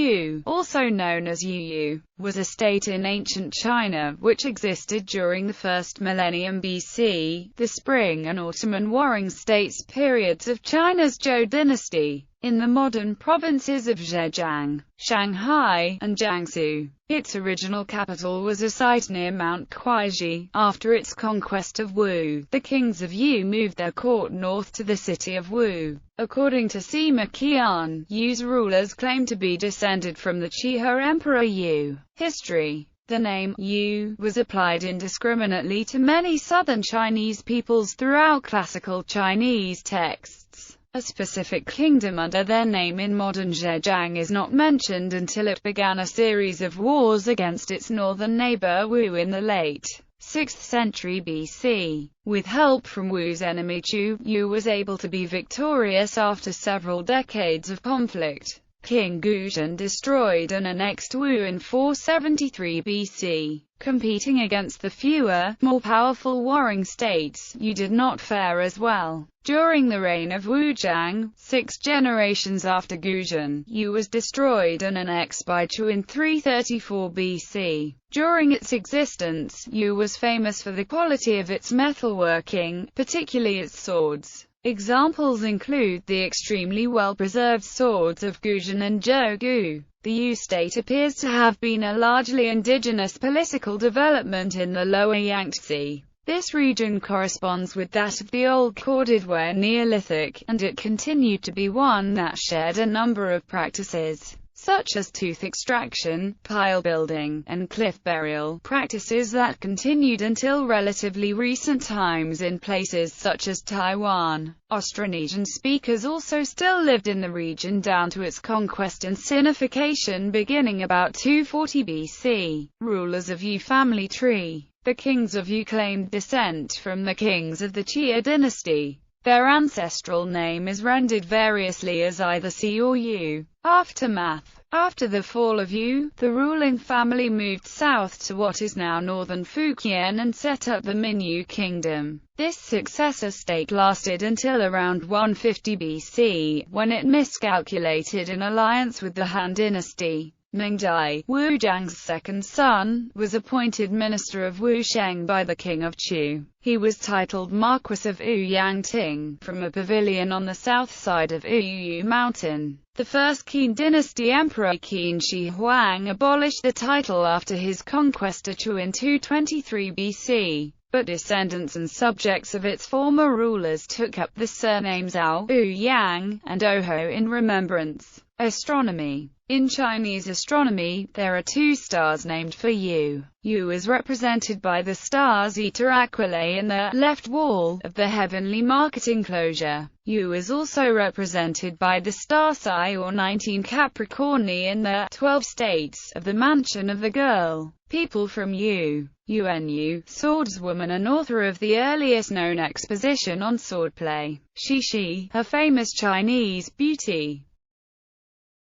Yu, also known as Yu, was a state in ancient China, which existed during the first millennium BC, the spring and autumn and warring states periods of China's Zhou dynasty, in the modern provinces of Zhejiang, Shanghai, and Jiangsu. Its original capital was a site near Mount Kuaiji. After its conquest of Wu, the kings of Yu moved their court north to the city of Wu. According to Sima Qian, Yu's rulers claim to be descended from the Qihe Emperor Yu. History. The name Yu was applied indiscriminately to many southern Chinese peoples throughout classical Chinese texts. A specific kingdom under their name in modern Zhejiang is not mentioned until it began a series of wars against its northern neighbor Wu in the late 6th century BC. With help from Wu's enemy Chu, Yu was able to be victorious after several decades of conflict. King Guzhan destroyed and annexed Wu in 473 BC. Competing against the fewer, more powerful warring states, Yu did not fare as well. During the reign of Wuzhang, 6 generations after Guzhan, Yu was destroyed and annexed by Chu in 334 BC. During its existence, Yu was famous for the quality of its metalworking, particularly its swords. Examples include the extremely well-preserved swords of Guzhan and Zhou. The Yu state appears to have been a largely indigenous political development in the lower Yangtze. This region corresponds with that of the Old Corded-Ware Neolithic, and it continued to be one that shared a number of practices, such as tooth extraction, pile building, and cliff burial, practices that continued until relatively recent times in places such as Taiwan. Austronesian speakers also still lived in the region down to its conquest and Sinification beginning about 240 BC. Rulers of Yu family tree. The kings of Yu claimed descent from the kings of the Qihe dynasty. Their ancestral name is rendered variously as either Si or Yu. Aftermath. After the fall of Yu, the ruling family moved south to what is now northern Fujian and set up the Minyu Kingdom. This successor state lasted until around 150 BC, when it miscalculated an alliance with the Han dynasty. Mingdai, Wuzhang's second son, was appointed minister of Wusheng by the king of Chu. He was titled Marquis of Yangting, from a pavilion on the south side of Yu Mountain. The first Qin dynasty emperor Qin Shi Huang abolished the title after his conquest of Chu in 223 BC. But descendants and subjects of its former rulers took up the surnames Zhao, Yang, and Oho in remembrance. Astronomy. In Chinese astronomy, there are 2 stars named for Yu. Yu is represented by the star Zeta Aquilae in the left wall of the heavenly market enclosure. Yu is also represented by the star Psi or 19 Capricorni in the 12 states of the mansion of the girl. People from Yu. Yuan Yu, swordswoman and author of the earliest known exposition on swordplay. Shi, her famous Chinese beauty.